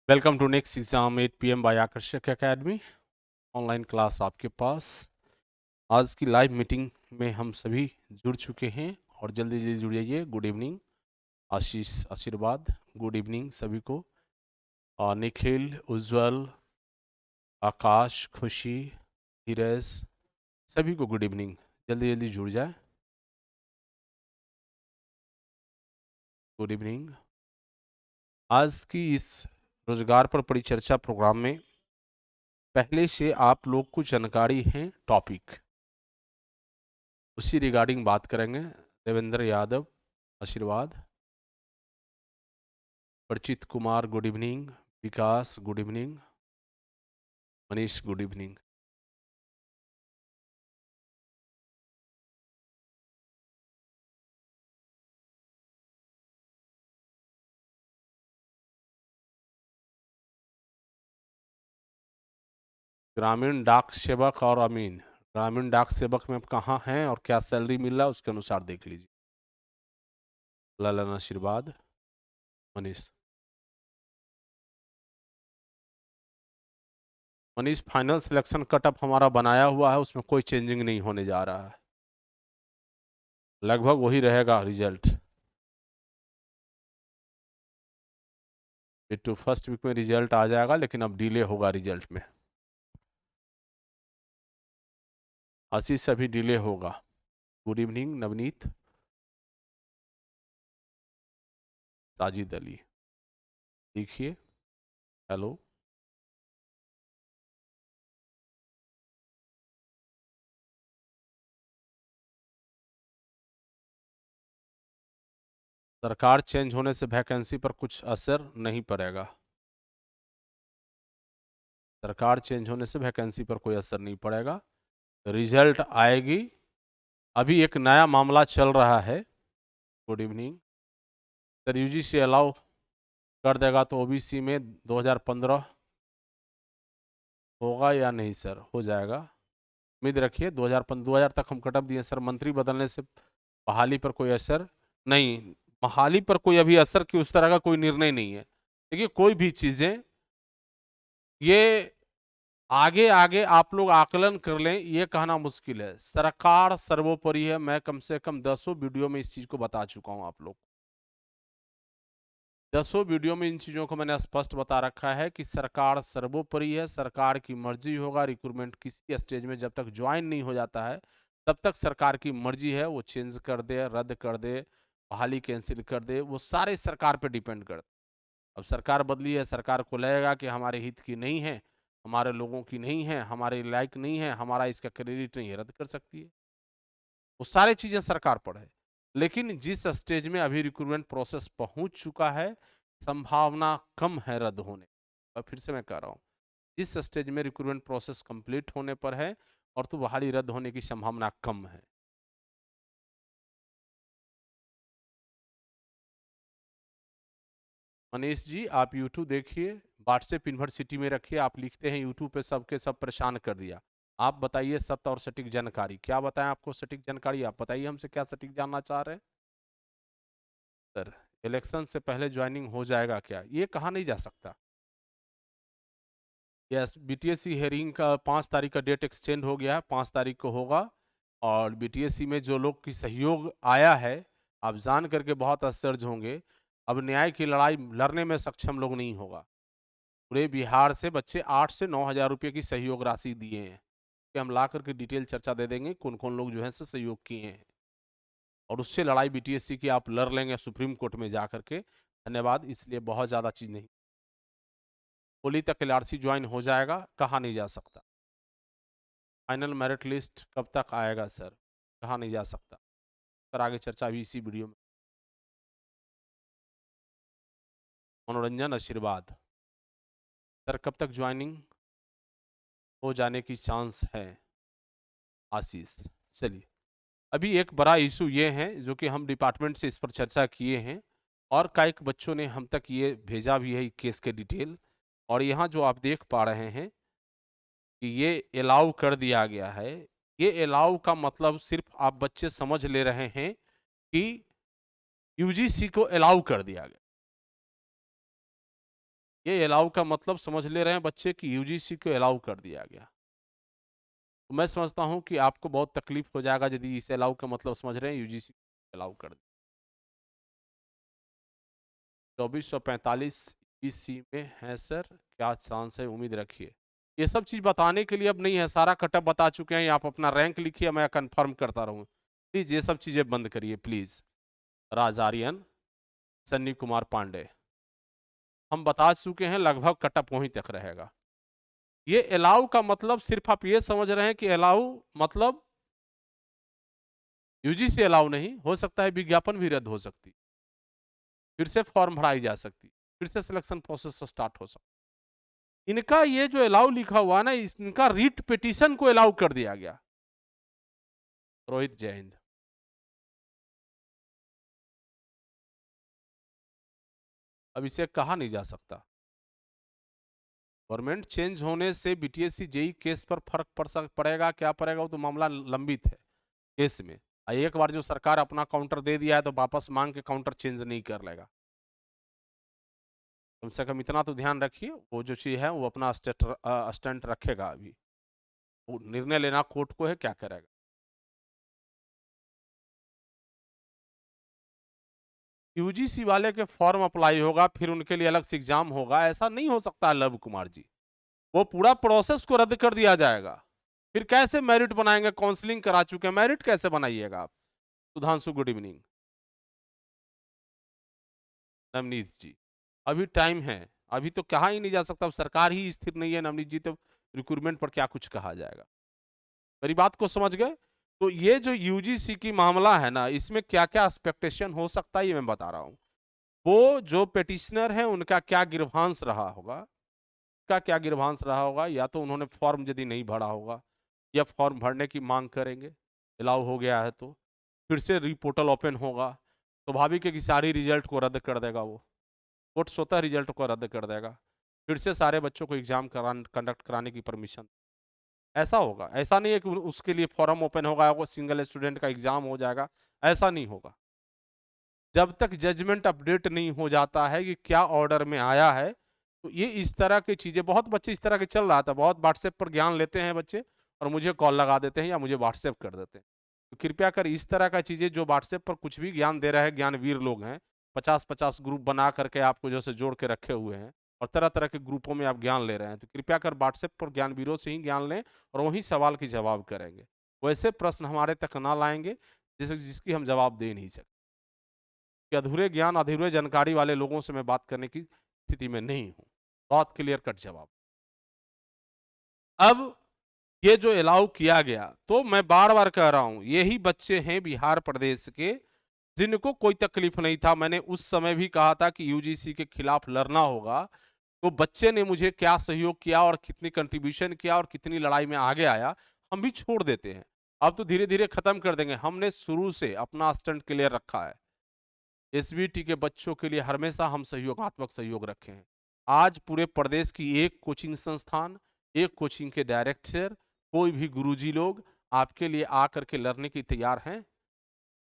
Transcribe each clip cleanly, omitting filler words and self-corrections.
Welcome to next exam 8 PM by Aakarshak academy. Online class आपके पास। आज की लाइव मीटिंग में हम सभी जुड़ चुके हैं और जल्दी जल्दी जुड़ जाइए। गुड इवनिंग आशीष, आशीर्वाद, गुड इवनिंग सभी को। और निखिल, उज्जवल, आकाश, खुशी, धीरज, सभी को गुड इवनिंग। जल्दी जल्दी जुड़ जाए। Good evening. आज की इस रोजगार पर परिचर्चा प्रोग्राम में पहले से आप लोग को जानकारी है टॉपिक, उसी रिगार्डिंग बात करेंगे। Devendra Yadav, Ashirwad, Parichit Kumar, good evening, Vikas, good evening, Manish, good evening. ग्रामीण डाक सेवक और अमीन, ग्रामीण डाक सेवक में आप कहाँ हैं और क्या सैलरी मिल रहा है उसके अनुसार देख लीजिए। ललन, आशीर्वाद, Manish. Manish, final selection cut off हमारा बनाया हुआ है, उसमें कोई चेंजिंग नहीं होने जा रहा है, लगभग वही रहेगा रिजल्ट। तो फर्स्ट वीक में रिजल्ट आ जाएगा, लेकिन अब डिले होगा रिजल्ट में। आशीष, अभी डिले होगा। गुड इवनिंग नवनीत, साजिद अली, देखिए, हेलो। सरकार चेंज होने से वैकेंसी पर कुछ असर नहीं पड़ेगा। सरकार चेंज होने से वैकेंसी पर कोई असर नहीं पड़ेगा, रिजल्ट आएगी। अभी एक नया मामला चल रहा है। Good evening sir, UGC allow कर देगा तो ओबीसी में 2015 होगा या नहीं? सर हो जाएगा, उम्मीद रखिए। 2000 तक हम कटअप दिए सर। मंत्री बदलने से बहाली पर कोई असर नहीं, बहाली पर कोई अभी असर की उस तरह का कोई निर्णय नहीं है। देखिए, कोई भी चीजें ये आगे आगे आप लोग आकलन कर लें, ये कहना मुश्किल है। सरकार सर्वोपरि है। मैं कम से कम 10 वीडियो में इस चीज को बता चुका हूं आप लोग। 10 वीडियो में इन चीजों को मैंने स्पष्ट बता रखा है कि सरकार सर्वोपरि है, सरकार की मर्जी होगा। रिक्रूटमेंट किसी स्टेज में जब तक ज्वाइन नहीं हो जाता है, तब तक सरकार की मर्जी है, वो चेंज कर दे, रद्द कर दे, बहाली कैंसिल कर दे, वो सारे सरकार पे डिपेंड करते। अब सरकार बदली है, सरकार को लगेगा कि हमारे हित की नहीं है, हमारे लोगों की नहीं है, हमारे लायक नहीं है, हमारा इसका क्रेडिट नहीं है, रद्द कर सकती है। वो सारी चीजें सरकार पर है। लेकिन जिस स्टेज में अभी रिक्रूटमेंट प्रोसेस पहुंच चुका है, संभावना कम है रद्द होने। और फिर से मैं कह रहा हूं, जिस स्टेज में रिक्रूटमेंट प्रोसेस कंप्लीट होने पर है और तो बहाली रद्द होने की संभावना कम है। मनीष जी, आप यूट्यूब देखिए, व्हाट्सएप यूनिवर्सिटी में रखिए। आप लिखते हैं यूट्यूब पे सबके सब परेशान कर दिया। आप बताइए सत्य और सटीक जानकारी। क्या बताएं आपको सटीक जानकारी? आप बताइए हमसे, क्या सटीक जानना चाह रहे हैं? सर, इलेक्शन से पहले ज्वाइनिंग हो जाएगा क्या? ये कहा नहीं जा सकता। यस, बीटीएससी हेयरिंग का 5 तारीख का डेट एक्सटेंड हो गया है, 5 तारीख को होगा। और बीटीएससी में जो लोग की सहयोग आया है, आप जान करके बहुत आश्चर्य होंगे, अब न्याय की लड़ाई लड़ने में सक्षम लोग नहीं होगा। पूरे बिहार से बच्चे 8 से 9 हज़ार रुपये की सहयोग राशि दिए हैं, कि हम ला करके डिटेल चर्चा दे देंगे कौन कौन लोग जो है से सहयोग किए हैं, और उससे लड़ाई बीटीएससी की आप लड़ लेंगे सुप्रीम कोर्ट में जा करके। धन्यवाद। इसलिए बहुत ज़्यादा चीज़ नहीं, होली तक एलआरसी ज्वाइन हो जाएगा, कहा नहीं जा सकता। फाइनल मेरिट लिस्ट कब तक आएगा सर? कहा नहीं जा सकता सर, आगे चर्चा अभी इसी वीडियो में। मनोरंजन, आशीर्वाद, सर कब तक ज्वाइनिंग हो जाने की चांस है? आशीष, चलिए, अभी एक बड़ा इशू ये है जो कि हम डिपार्टमेंट से इस पर चर्चा किए हैं, और कई बच्चों ने हम तक ये भेजा भी है केस के डिटेल। और यहाँ जो आप देख पा रहे हैं कि ये अलाउ कर दिया गया है। ये अलाउ का मतलब सिर्फ आप बच्चे समझ ले रहे हैं कि यूजीसी को अलाउ कर दिया गया। ये अलाउ का मतलब समझ ले रहे हैं बच्चे कि यूजीसी को अलाउ कर दिया गया। तो मैं समझता हूँ कि आपको बहुत तकलीफ हो जाएगा यदि इस अलाउ का मतलब समझ रहे हैं यूजीसी अलाउ कर दिया। 2445 ईसी में है सर, क्या चांस है, उम्मीद रखिए। ये सब चीज़ बताने के लिए अब नहीं है, सारा कटअप बता चुके हैं, आप अपना रैंक लिखिए, मैं कंफर्म करता रहूँ। प्लीज़ ये सब चीज़ें बंद करिए प्लीज़। राज आर्यन, सन्नी कुमार पांडे, हम बता चुके हैं, लगभग कटअप वहीं तक रहेगा। ये अलाउ का मतलब सिर्फ आप ये समझ रहे हैं कि अलाउ मतलब यूजीसी अलाउ नहीं हो सकता है, विज्ञापन भी रद्द हो सकती, फिर से फॉर्म भराई जा सकती, फिर से सिलेक्शन प्रोसेस स्टार्ट हो सकता। इनका ये जो अलाउ लिखा हुआ ना, इनका रीट पिटीशन को अलाउ कर दिया गया। रोहित, जय हिंद। अब इसे कहा नहीं जा सकता। गवर्नमेंट चेंज होने से बीटीएससी जेई केस पर फर्क पड़ेगा, क्या पड़ेगा, वो तो मामला लंबित है केस में। एक बार जो सरकार अपना काउंटर दे दिया है तो वापस मांग के काउंटर चेंज नहीं कर लेगा। कम से कम इतना तो ध्यान रखिए, वो जो चीज है वो अपना स्टैंड रखेगा। अभी वो निर्णय लेना कोर्ट को है, क्या करेगा। यूजीसी वाले के फॉर्म अप्लाई होगा, फिर उनके लिए अलग से एग्जाम होगा, ऐसा नहीं हो सकता लव कुमार जी। वो पूरा प्रोसेस को रद्द कर दिया जाएगा। फिर कैसे मेरिट बनाएंगे, काउंसलिंग करा चुके हैं, मेरिट कैसे बनाइएगा आप। Sudhanshu, good evening. नवनीत जी, अभी टाइम है, अभी तो कहा ही नहीं जा सकता, अब सरकार ही स्थिर नहीं है नवनीत जी, तो रिक्रूटमेंट पर क्या कुछ कहा जाएगा। मेरी बात को समझ गए। तो ये जो यूजीसी की मामला है ना, इसमें क्या क्या एक्सपेक्टेशन हो सकता है ये मैं बता रहा हूँ। वो जो पिटिशनर है उनका क्या गिरभांस रहा होगा, का क्या गिरभांस रहा होगा, या तो उन्होंने फॉर्म यदि नहीं भरा होगा या फॉर्म भरने की मांग करेंगे, अलाउ हो गया है तो फिर से रीपोर्टल ओपन होगा, स्वाभाविक है कि सारी रिजल्ट को रद्द कर देगा वो, कोर्ट स्वतः रिजल्ट को रद्द कर देगा, फिर से सारे बच्चों को एग्जाम कंडक्ट कराने की परमिशन, ऐसा होगा। ऐसा नहीं है कि उसके लिए फॉर्म ओपन होगा, वो सिंगल स्टूडेंट का एग्जाम हो जाएगा, ऐसा नहीं होगा। जब तक जजमेंट अपडेट नहीं हो जाता है कि क्या ऑर्डर में आया है, तो ये इस तरह की चीजें, बहुत बच्चे इस तरह के चल रहा था, बहुत व्हाट्सएप पर ज्ञान लेते हैं बच्चे और मुझे कॉल लगा देते हैं या मुझे व्हाट्सएप कर देते हैं। तो कृपया कर इस तरह का चीजें, जो व्हाट्सएप पर कुछ भी ज्ञान दे रहे हैं, ज्ञानवीर लोग हैं, 50-50 ग्रुप बना करके आपको जैसे जोड़ के रखे हुए हैं और तरह तरह के ग्रुपों में आप ज्ञान ले रहे हैं, तो कृपया कर व्हाट्सएप पर ज्ञानवीरों से ही ज्ञान लें और वही सवाल की जवाब करेंगे। वैसे प्रश्न हमारे तक ना लाएंगे जिसकी हम जवाब दे नहीं सकते, कि अधूरे ज्ञान, अधूरे जानकारी वाले लोगों से मैं बात करने की स्थिति में नहीं हूं। बहुत क्लियर कट जवाब। अब ये जो अलाउ किया गया, तो मैं बार बार कह रहा हूं, यही बच्चे हैं बिहार प्रदेश के जिनको कोई तकलीफ नहीं था। मैंने उस समय भी कहा था कि यूजीसी के खिलाफ लड़ना होगा, तो बच्चे ने मुझे क्या सहयोग किया और कितनी कंट्रीब्यूशन किया और कितनी लड़ाई में आगे आया, हम भी छोड़ देते हैं। अब तो धीरे धीरे खत्म कर देंगे। हमने शुरू से अपना स्टैंड क्लियर रखा है। एसबीटी के बच्चों के लिए हमेशा हम सहयोगात्मक सहयोग रखे हैं। आज पूरे प्रदेश की एक कोचिंग संस्थान, एक कोचिंग के डायरेक्टर, कोई भी गुरुजी लोग आपके लिए आकर के लड़ने की तैयार हैं।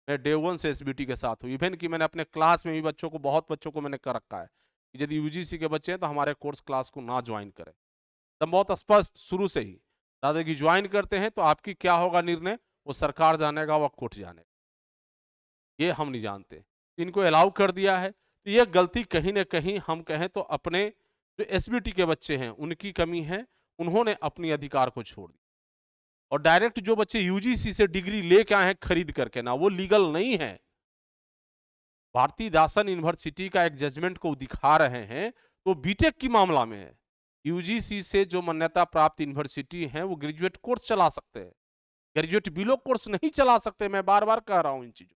मैं डे वन से एसबीटी के साथ हूँ। इवन कि मैंने अपने क्लास में भी बच्चों को, बहुत बच्चों को मैंने कर रखा है कि यदि यूजीसी के बच्चे हैं तो हमारे कोर्स क्लास को ना ज्वाइन करें। तब बहुत स्पष्ट शुरू से ही, दादाजी ज्वाइन करते हैं तो आपकी क्या होगा निर्णय, वो सरकार जानेगा, वो कोर्ट जानेगा, ये हम नहीं जानते। इनको अलाउ कर दिया है, तो ये गलती कहीं ना कहीं हम कहें तो अपने जो एसबीटी के बच्चे हैं उनकी कमी है। उन्होंने अपनी अधिकार को छोड़ दिया और डायरेक्ट जो बच्चे यूजीसी से डिग्री लेके आए हैं खरीद करके ना, वो लीगल नहीं है। भारती दासन यूनिवर्सिटी का एक जजमेंट को दिखा रहे हैं, तो बीटेक की मामला में है। यूजीसी से जो मान्यता प्राप्त यूनिवर्सिटी है वो ग्रेजुएट कोर्स चला सकते हैं, ग्रेजुएट बिलो कोर्स नहीं चला सकते। मैं बार बार कह रहा हूं इन चीजों।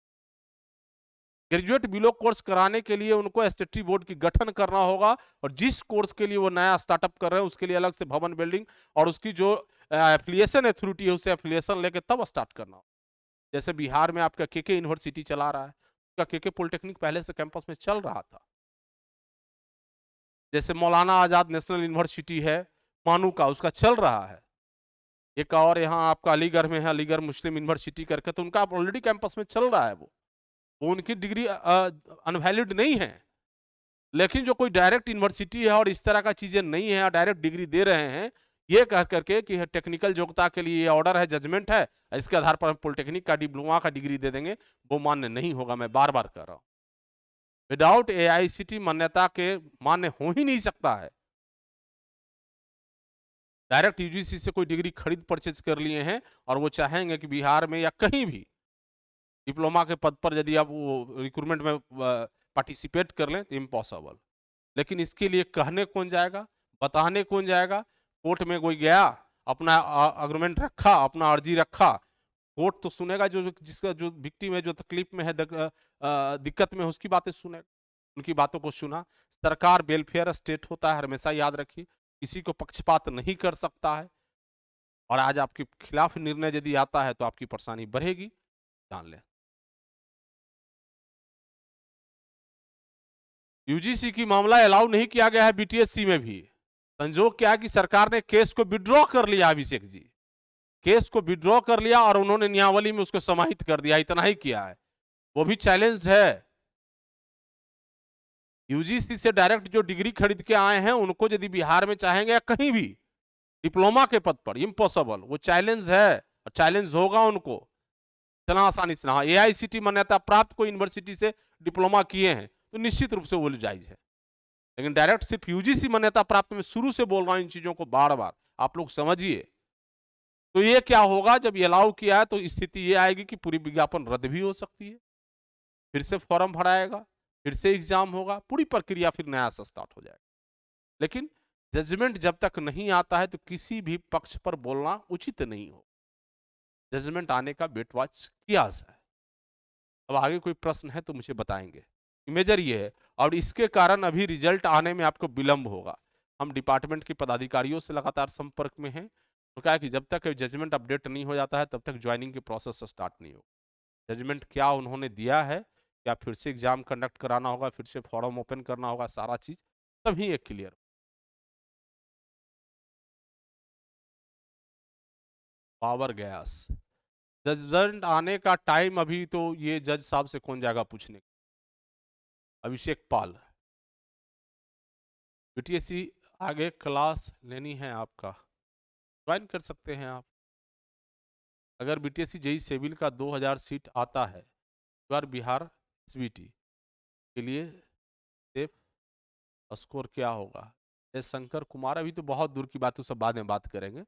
ग्रेजुएट बिलो कोर्स कराने के लिए उनको स्टेटरी बोर्ड की गठन करना होगा और जिस कोर्स के लिए वो नया स्टार्टअप कर रहे हैं उसके लिए अलग से भवन बिल्डिंग और उसकी जो एफिलिएशन अथॉरिटी है उससे एफिलिएशन लेके तब स्टार्ट करना होगा। जैसे बिहार में आपका केके यूनिवर्सिटी चला रहा है, उसका केके पॉलिटेक्निक पहले से कैंपस में चल रहा था। जैसे मौलाना आजाद नेशनल यूनिवर्सिटी है मानू का, उसका चल रहा है। एक और यहाँ आपका अलीगढ़ में है, अलीगढ़ मुस्लिम यूनिवर्सिटी करके, तो उनका ऑलरेडी कैंपस में चल रहा है। वो उनकी डिग्री अनवैलिड नहीं है, लेकिन जो कोई डायरेक्ट यूनिवर्सिटी है और इस तरह का चीजें नहीं है और डायरेक्ट डिग्री दे रहे हैं, ये कह करके कि टेक्निकल योग्यता के लिए ये ऑर्डर है, जजमेंट है, इसके आधार पर हम पॉलिटेक्निक का डिप्लोमा का डिग्री दे देंगे, वो मान्य नहीं होगा। मैं बार बार कह रहा हूं, विदाउट एआईसीटी मान्यता के मान्य हो ही नहीं सकता है। डायरेक्ट यूजीसी से कोई डिग्री खरीद परचेज कर लिए हैं और वो चाहेंगे कि बिहार में या कहीं भी डिप्लोमा के पद पर यदि आप वो रिक्रूटमेंट में पार्टिसिपेट कर लें तो इम्पॉसिबल। लेकिन इसके लिए कहने कौन जाएगा, बताने कौन जाएगा? कोर्ट में कोई गया, अपना आर्गुमेंट रखा, अपना अर्जी रखा, कोर्ट तो सुनेगा, जो जिसका जो विक्टिम है, जो तकलीफ में है, दिक्कत में है, उसकी बातें सुनेगा। उनकी बातों को सुना। सरकार वेलफेयर स्टेट होता है, हमेशा याद रखिए, किसी को पक्षपात नहीं कर सकता है। और आज आपके खिलाफ निर्णय यदि आता है तो आपकी परेशानी बढ़ेगी, जान लें। यूजीसी की मामला अलाउ नहीं किया गया है बीटीएससी में भी। संजोग क्या है कि सरकार ने केस को विड्रॉ कर लिया, अभिषेक जी, केस को विड्रॉ कर लिया और उन्होंने न्यायावली में उसको समाहित कर दिया, इतना ही किया है। वो भी चैलेंज है। यूजीसी से डायरेक्ट जो डिग्री खरीद के आए हैं उनको यदि बिहार में चाहेंगे या कहीं भी डिप्लोमा के पद पर, इम्पॉसिबल। वो चैलेंज है और चैलेंज होगा उनको, इतना आसानी से ना। एआईसीटी मान्यता प्राप्त कोई यूनिवर्सिटी से डिप्लोमा किए हैं तो निश्चित रूप से वो जायज है। लेकिन डायरेक्ट सिर्फ यूजीसी मान्यता प्राप्त, में शुरू से बोल रहा हूं इन चीजों को बार बार, आप लोग समझिए। तो ये क्या होगा, जब ये अलाउ किया है तो स्थिति ये आएगी कि पूरी विज्ञापन रद्द भी हो सकती है, फिर से फॉर्म भराएगा, फिर से एग्जाम होगा, पूरी प्रक्रिया फिर नया से स्टार्ट हो जाएगा। लेकिन जजमेंट जब तक नहीं आता है तो किसी भी पक्ष पर बोलना उचित नहीं हो। जजमेंट आने का वेट वॉच किया जाए। अब आगे कोई प्रश्न है तो मुझे बताएंगे। मेजर ये है, और इसके कारण अभी रिजल्ट आने में आपको विलंब होगा। हम डिपार्टमेंट के पदाधिकारियों से लगातार संपर्क में हैं, तो क्या है कि जब तक जजमेंट अपडेट नहीं हो जाता है तब तक ज्वाइनिंग के प्रोसेस स्टार्ट नहीं होगा। जजमेंट क्या उन्होंने दिया है, क्या फिर से एग्जाम कंडक्ट कराना होगा, फिर से फॉर्म ओपन करना होगा, सारा चीज तभी एक क्लियर। पावर गैस जजमेंट आने का टाइम, अभी तो ये जज साहब से कौन जाएगा पूछने। अभिषेक पाल, बीटीएससी आगे क्लास लेनी है आपका, ज्वाइन कर सकते हैं आप। अगर बीटीएससी जेई सिविल का 2000 सीट आता है, बार बिहार एसबीटी के लिए सेफ स्कोर क्या होगा? शंकर कुमार, अभी तो बहुत दूर की बात, सब बाद में बात करेंगे,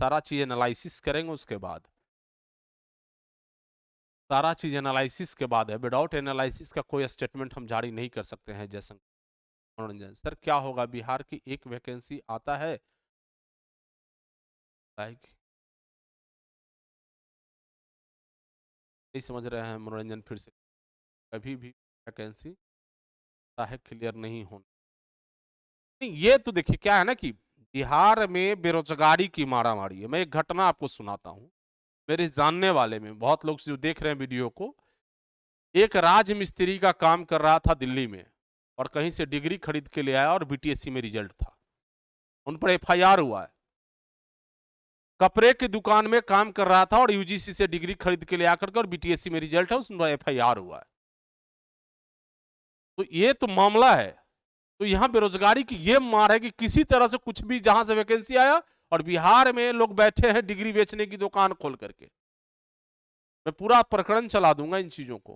सारा चीज एनालिसिस करेंगे उसके बाद, सारा चीज एनालिसिस के बाद है। विदाउट एनालिसिस का कोई स्टेटमेंट हम जारी नहीं कर सकते हैं। जयशंकर मनोरंजन सर, क्या होगा, बिहार की एक वैकेंसी आता है नहीं समझ रहे हैं मनोरंजन, फिर से कभी भी वैकेंसी है क्लियर नहीं होना। नहीं, ये तो देखिए क्या है ना कि बिहार में बेरोजगारी की मारामारी है। मैं एक घटना आपको सुनाता हूँ, मेरे जानने वाले में, बहुत लोग जो देख रहे हैं वीडियो को, एक राज मिस्त्री का काम कर रहा था दिल्ली में और कहीं से डिग्री खरीद के ले आया और बीटीएससी में रिजल्ट था, उन पर एफआईआर हुआ है। कपड़े की दुकान में काम कर रहा था और यूजीसी से डिग्री खरीद के ले आकर के और बीटीएससी में रिजल्ट है, उस पर एफआईआर हुआ है। तो ये तो मामला है। तो यहां बेरोजगारी की ये मार है कि किसी तरह से कुछ भी, जहां से वैकेंसी आया, और बिहार में लोग बैठे हैं डिग्री बेचने की दुकान खोल करके। मैं पूरा प्रकरण चला दूंगा इन चीजों को,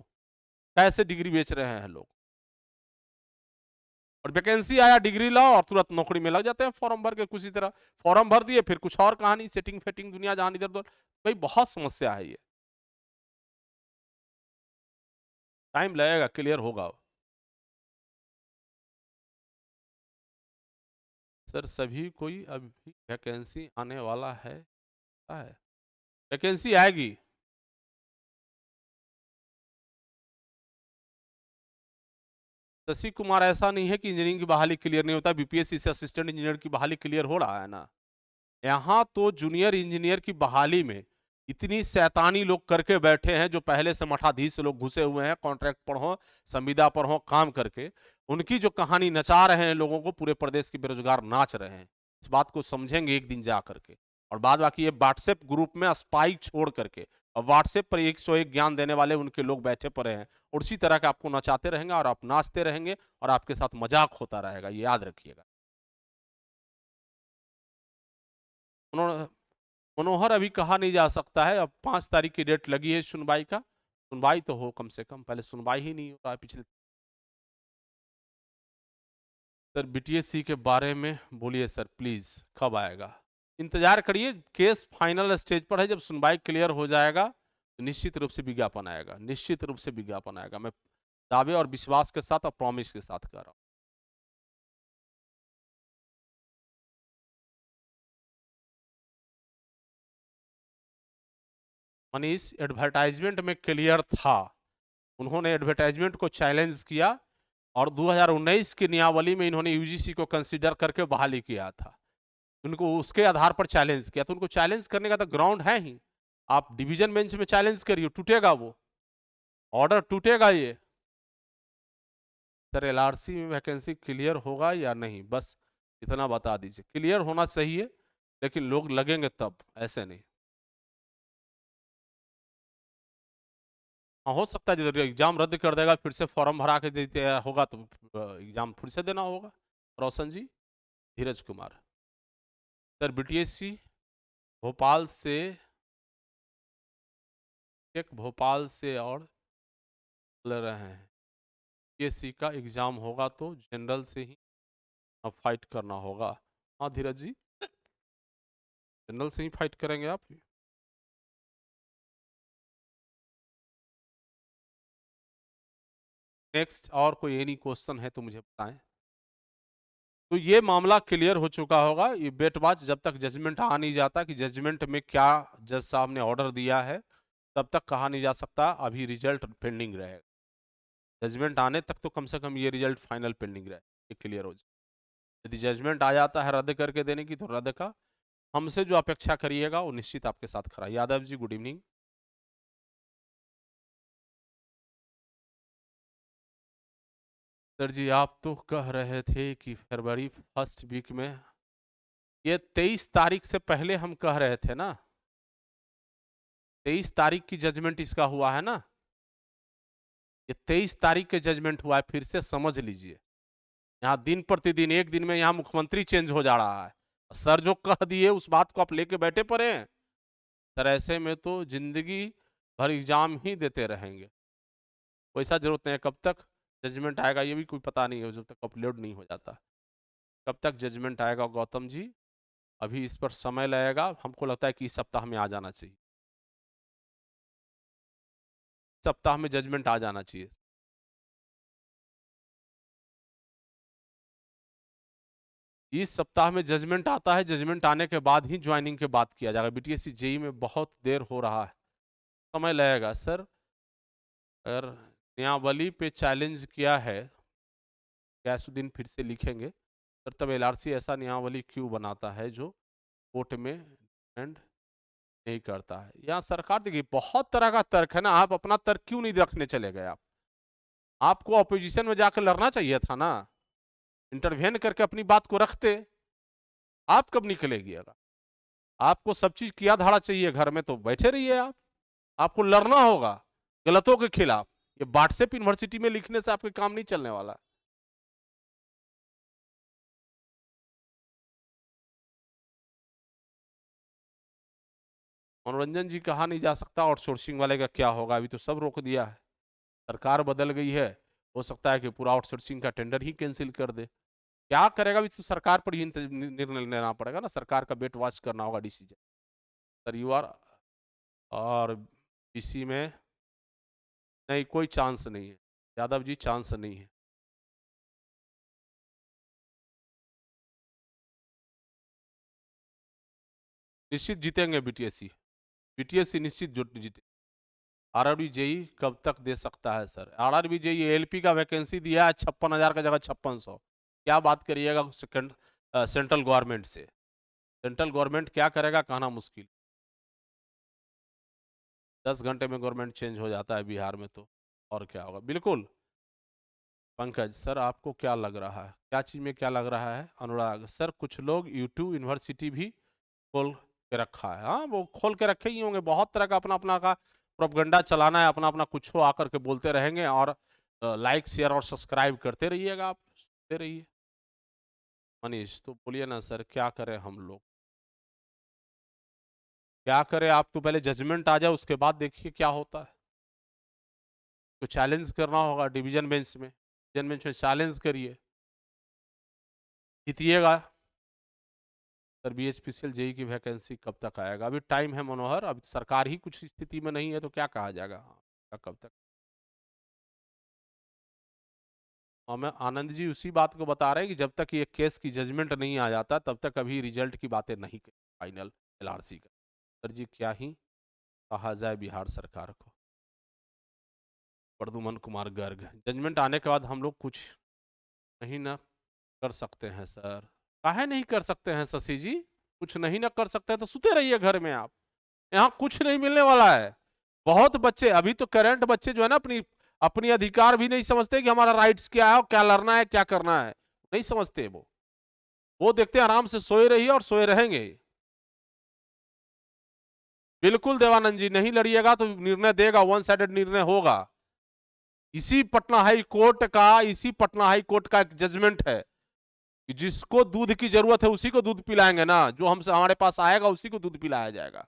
कैसे डिग्री बेच रहे हैं लोग। और वैकेंसी आया, डिग्री लाओ और तुरंत नौकरी में लग जाते हैं, फॉर्म भर के किसी तरह फॉर्म भर दिए, फिर कुछ और कहानी, सेटिंग फेटिंग दुनिया जहां इधर उधर। भाई बहुत समस्या है ये, टाइम लगेगा, क्लियर होगा। सर सभी कोई अभी वैकेंसी आने वाला है, वैकेंसी आएगी। शशि कुमार, ऐसा नहीं है कि इंजीनियरिंग की बहाली क्लियर नहीं होता, बीपीएससी से असिस्टेंट इंजीनियर की बहाली क्लियर हो रहा है ना। यहाँ तो जूनियर इंजीनियर की बहाली में इतनी शैतानी लोग करके बैठे हैं, जो पहले से मठाधीश लोग घुसे हुए हैं, कॉन्ट्रैक्ट पर हो, संविदा पर हो, काम करके उनकी जो कहानी नचा रहे हैं लोगों को, पूरे प्रदेश के बेरोजगार नाच रहे हैं। इस बात को समझेंगे एक दिन जा करके। और बाद बाकी ये व्हाट्सएप ग्रुप में स्पाइक छोड़ करके और व्हाट्सएप पर 101 ज्ञान देने वाले उनके लोग बैठे पड़े हैं, और उसी तरह के आपको नचाते रहेंगे और आप नाचते रहेंगे और आपके साथ मजाक होता रहेगा, ये याद रखिएगा। उन्होंने मनोहर अभी कहा नहीं जा सकता है, अब 5 तारीख की डेट लगी है सुनवाई का, सुनवाई तो हो कम से कम, पहले सुनवाई ही नहीं हो रहा है पिछले। सर बीटीएससी के बारे में बोलिए सर प्लीज, कब आएगा? इंतजार करिए, केस फाइनल स्टेज पर है, जब सुनवाई क्लियर हो जाएगा तो निश्चित रूप से विज्ञापन आएगा, निश्चित रूप से विज्ञापन आएगा, मैं दावे और विश्वास के साथ और प्रॉमिस के साथ कह रहा हूं। मनीष एडवर्टाइजमेंट में क्लियर था, उन्होंने एडवर्टाइजमेंट को चैलेंज किया और 2019 की नियमावली में इन्होंने यूजीसी को कंसीडर करके बहाली किया था, उनको उसके आधार पर चैलेंज किया, तो उनको चैलेंज करने का तो ग्राउंड है ही। आप डिवीजन बेंच में चैलेंज करिए, टूटेगा वो ऑर्डर, टूटेगा ये। सर एलआरसी में वैकेंसी क्लियर होगा या नहीं, बस इतना बता दीजिए। क्लियर होना चाहिए, लेकिन लोग लगेंगे तब, ऐसे नहीं। हाँ, हो सकता है जब एग्जाम रद्द कर देगा फिर से फॉर्म भरा के देते होगा तो एग्जाम फिर से देना होगा। रोशन जी, धीरज कुमार। सर बीटीएससी भोपाल से, एक भोपाल से और ले रहे हैं, बीटीएससी का एग्जाम होगा तो जनरल से ही फाइट करना होगा। हाँ धीरज जी, जनरल से ही फाइट करेंगे आप। नेक्स्ट, और कोई एनी क्वेश्चन है तो मुझे बताएं। तो ये मामला क्लियर हो चुका होगा, ये बेटबाज जब तक जजमेंट आ नहीं जाता कि जजमेंट में क्या जज साहब ने ऑर्डर दिया है, तब तक कहा नहीं जा सकता, अभी रिजल्ट पेंडिंग रहेगा। जजमेंट आने तक तो कम से कम ये रिजल्ट फाइनल पेंडिंग रहे, ये क्लियर हो जाए। यदि जजमेंट आ जाता है रद्द करके देने की, तो रद्द का हमसे जो अपेक्षा करिएगा वो निश्चित आपके साथ खड़ा। Yadav ji good evening. Sir जी आप तो कह रहे थे कि फरवरी फर्स्ट वीक में, ये 23 तारीख से पहले हम कह रहे थे ना, 23 तारीख की जजमेंट इसका हुआ है ना, ये 23 तारीख के जजमेंट हुआ है, फिर से समझ लीजिए। यहाँ दिन प्रतिदिन एक दिन में यहाँ मुख्यमंत्री चेंज हो जा रहा है, सर जो कह दिए उस बात को आप लेके बैठे पड़े हैं। सर ऐसे में तो जिंदगी भर एग्जाम ही देते रहेंगे, वैसा जरूरत नहीं है। कब तक जजमेंट आएगा ये भी कोई पता नहीं है, जब तक अपलोड नहीं हो जाता। कब तक जजमेंट आएगा गौतम जी, अभी इस पर समय लगेगा, हमको लगता है कि इस सप्ताह में आ जाना चाहिए, सप्ताह में जजमेंट आ जाना चाहिए। इस सप्ताह में जजमेंट आता है, जजमेंट आने के बाद ही ज्वाइनिंग के बात किया जाएगा। बीटीएससी जेई में बहुत देर हो रहा है, समय लगेगा सर। अगर नियमावली पे चैलेंज किया है, गैसुद्दीन फिर से लिखेंगे सर, तब एलआरसी ऐसा नियमावली क्यों बनाता है जो कोर्ट में एंड नहीं करता है। यहाँ सरकार देखिए बहुत तरह का तर्क है ना, आप अपना तर्क क्यों नहीं रखने चले गए? आप, आपको अपोजिशन में जाकर लड़ना चाहिए था ना, इंटरवेन करके अपनी बात को रखते। आप कब निकलेगी? अगर आपको सब चीज किया धाड़ा चाहिए घर में तो बैठे रहिए आप, आपको लड़ना होगा गलतों के खिलाफ। ये व्हाट्सएप यूनिवर्सिटी में लिखने से आपके काम नहीं चलने वाला। मनोरंजन जी, कहा नहीं जा सकता आउटसोर्सिंग वाले का क्या होगा, अभी तो सब रोक दिया है, सरकार बदल गई है, हो सकता है कि पूरा आउटसोर्सिंग का टेंडर ही कैंसिल कर दे। क्या करेगा अभी तो सरकार पर ही निर्णय लेना पड़ेगा ना, सरकार का बेट वॉच करना होगा डिसीजन। सर यू आर, और इसी में नहीं कोई चांस नहीं है, यादव जी चांस नहीं है। निश्चित जीतेंगे बीटीएससी, बीटीएससी निश्चित जीते। आरआरबी जेई कब तक दे सकता है सर? आरआरबी जेई एलपी का वैकेंसी दिया है 56,000 का जगह 5600, क्या बात करिएगा सेकंड सेंट्रल गवर्नमेंट से। सेंट्रल गवर्नमेंट क्या करेगा कहना मुश्किल, 10 घंटे में गवर्नमेंट चेंज हो जाता है बिहार में तो, और क्या होगा। बिल्कुल। पंकज सर आपको क्या लग रहा है, क्या चीज़ में क्या लग रहा है? अनुराग सर कुछ लोग यूट्यूब यूनिवर्सिटी भी खोल के रखा है। हाँ, वो खोल के रखे ही होंगे, बहुत तरह का अपना अपना का प्रोपगंडा चलाना है, अपना अपना कुछ हो आकर के बोलते रहेंगे, और लाइक शेयर और सब्सक्राइब करते रहिएगा, आप सुनते रहिए। मनीष तो बोलिए ना सर, क्या करें हम लोग, क्या करें? आप तो पहले जजमेंट आ जाए, उसके बाद देखिए क्या होता है। तो चैलेंज करना होगा डिवीजन बेंच में, डिवीजन बेंच में चैलेंज करिए, जीतिएगा। सर बीएचपीसीएल जेई की वैकेंसी कब तक आएगा? अभी टाइम है मनोहर, अब सरकार ही कुछ स्थिति में नहीं है तो क्या कहा जाएगा, हाँ, कब तक। और मैं आनंद जी उसी बात को बता रहे हैं कि जब तक ये केस की जजमेंट नहीं आ जाता तब तक अभी रिजल्ट की बातें नहीं फाइनल एलआरसी का। सर जी क्या ही कहा जाए बिहार सरकार को। प्रद्युमन कुमार गर्ग, जजमेंट आने के बाद हम लोग कुछ नहीं ना कर सकते हैं सर। काहे नहीं कर सकते हैं शशि जी? कुछ नहीं ना कर सकते हैं तो सुते रहिए घर में आप, यहाँ कुछ नहीं मिलने वाला है। बहुत बच्चे अभी तो करंट बच्चे जो है ना, अपनी अपनी अधिकार भी नहीं समझते कि हमारा राइट्स क्या है और क्या लड़ना है क्या करना है, नहीं समझते। वो देखते हैं आराम से सोए रहिए और सोए रहेंगे। बिल्कुल देवानंद जी, नहीं लड़िएगा तो निर्णय देगा, वन साइडेड निर्णय होगा। इसी पटना हाई कोर्ट का एक जजमेंट है कि जिसको दूध की जरूरत है उसी को दूध पिलाएंगे ना, जो हमसे हमारे पास आएगा उसी को दूध पिलाया जाएगा।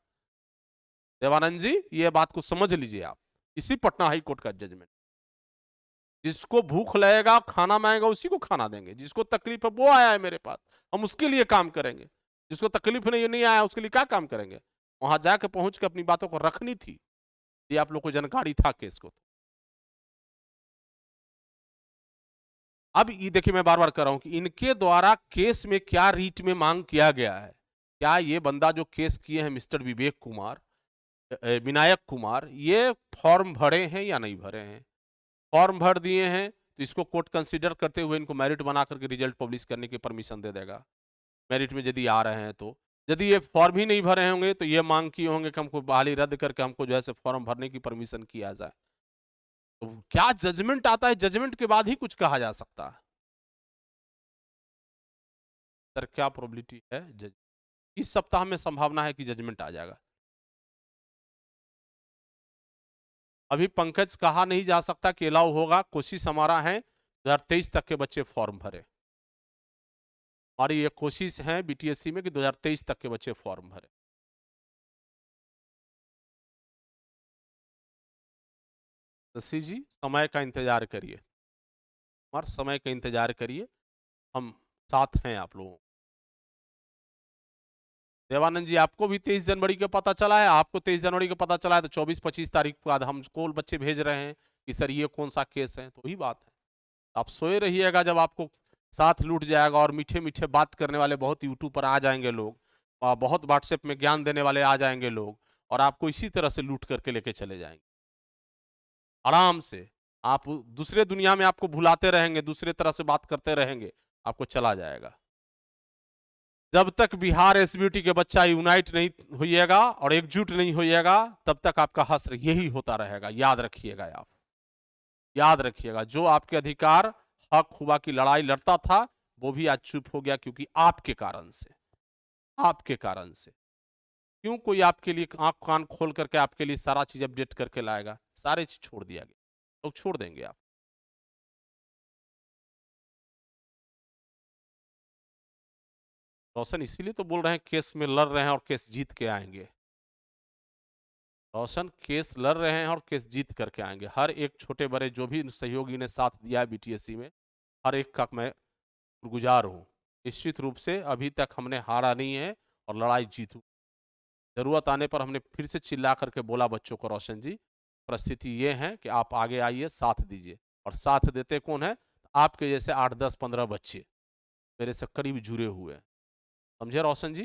देवानंद जी ये बात को समझ लीजिए आप, इसी पटना हाई कोर्ट का जजमेंट। जिसको भूख लगेगा खाना मांगेगा उसी को खाना देंगे, जिसको तकलीफ है वो आया है मेरे पास, हम उसके लिए काम करेंगे। जिसको तकलीफ नहीं आया उसके लिए क्या काम करेंगे? वहां जाके पहुंच के अपनी बातों को रखनी थी। ये आप लोग को जानकारी था केस को। अब ये देखिए, मैं बार बार कर रहा हूं कि इनके द्वारा केस में क्या रीट में मांग किया गया है। क्या ये बंदा जो केस किए हैं मिस्टर विवेक कुमार, विनायक कुमार, ये फॉर्म भरे हैं या नहीं भरे हैं? फॉर्म भर दिए हैं तो इसको कोर्ट कंसीडर करते हुए इनको मेरिट बना करके रिजल्ट पब्लिश करने की परमिशन दे देगा, मेरिट में यदि आ रहे हैं तो। यदि ये फॉर्म ही नहीं भरे होंगे तो ये मांग किए होंगे कि हमको बहाली रद्द करके हमको जो है फॉर्म भरने की परमिशन किया जाए। तो क्या जजमेंट आता है, जजमेंट के बाद ही कुछ कहा जा सकता है। सर क्या प्रोबेबिलिटी है इस सप्ताह में संभावना है कि जजमेंट आ जाएगा? अभी पंकज कहा नहीं जा सकता कि अलाउ होगा, कोशिश हमारा है 2023 तक के बच्चे फॉर्म भरे। हमारी ये कोशिश है बीटीएससी में कि 2023 तक के बच्चे फॉर्म भरे। शशि जी समय का इंतजार करिए, हमारे समय का इंतजार करिए, हम साथ हैं आप लोगों। देवानंद जी आपको भी 23 जनवरी का पता चला है, आपको 23 जनवरी का पता चला है तो 24-25 तारीख के बाद हम स्कूल बच्चे भेज रहे हैं कि सर ये कौन सा केस है, तो वही बात है। आप सोए रहिएगा, जब आपको साथ लूट जाएगा और मीठे मीठे बात करने वाले बहुत यूट्यूब पर आ जाएंगे लोग, और बहुत व्हाट्सएप में ज्ञान देने वाले आ जाएंगे लोग, और आपको इसी तरह से लूट करके लेके चले जाएंगे आराम से। आप दूसरे दुनिया में आपको भुलाते रहेंगे, दूसरे तरह से बात करते रहेंगे, आपको चला जाएगा। जब तक बिहार एसबीटी के बच्चा यूनाइट नहीं होइएगा और एकजुट नहीं होइएगा तब तक आपका हश्र यही होता रहेगा, याद रखिएगा आप, याद रखिएगा। जो आपके अधिकार हक हुआ की लड़ाई लड़ता था वो भी आज चुप हो गया, क्योंकि आपके कारण से, आपके कारण से। क्यों कोई आपके लिए आंख कान खोल करके आपके लिए सारा चीज अपडेट करके लाएगा? सारे चीज छोड़ दिया गया, लोग छोड़ देंगे आप। रोशन इसीलिए तो बोल रहे हैं केस में लड़ रहे हैं और केस जीत के आएंगे। रोशन केस लड़ रहे हैं और केस जीत करके आएंगे। हर एक छोटे बड़े जो भी सहयोगी ने साथ दिया है बीटीएससी में, हर एक का मैं गुजार हूँ। निश्चित रूप से अभी तक हमने हारा नहीं है और लड़ाई जीतू। जरूरत आने पर हमने फिर से चिल्ला करके बोला बच्चों को, रोशन जी परिस्थिति ये है कि आप आगे आइए, साथ दीजिए। और साथ देते कौन है? आपके जैसे 8, 10, 15 बच्चे मेरे से करीब जुड़े हुए हैं, समझे रोशन जी?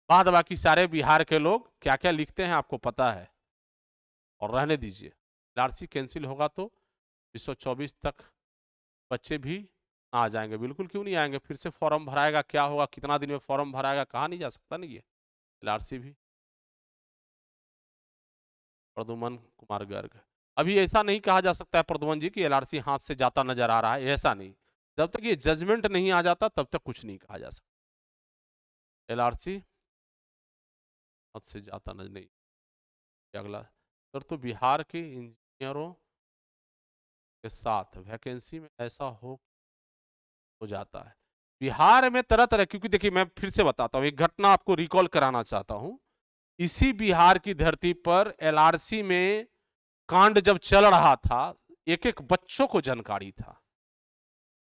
बाद बाकी सारे बिहार के लोग क्या क्या लिखते हैं आपको पता है, और रहने दीजिए। एलआरसी कैंसिल होगा तो 2024 तक बच्चे भी आ जाएंगे। बिल्कुल क्यों नहीं आएंगे, फिर से फॉर्म भराएगा, क्या होगा, कितना दिन में फॉर्म भराएगा, कहा नहीं जा सकता नहीं ये एलआरसी भी। प्रद्युमन कुमार गर्ग, अभी ऐसा नहीं कहा जा सकता है प्रद्युमन जी कि एलआरसी हाथ से जाता नजर आ रहा है, ऐसा नहीं। जब तक ये जजमेंट नहीं आ जाता तब तक कुछ नहीं कहा जा सकता। एलआरसी हद से ज़्यादा नहीं। अगला सर, तो बिहार के इंजीनियरों के साथ वैकेंसी में ऐसा हो जाता है। बिहार में तरह तरह, क्योंकि देखिए मैं फिर से बताता हूँ, एक घटना आपको रिकॉल कराना चाहता हूँ। इसी बिहार की धरती पर एलआरसी में कांड जब चल रहा था, एक एक बच्चों को जानकारी था,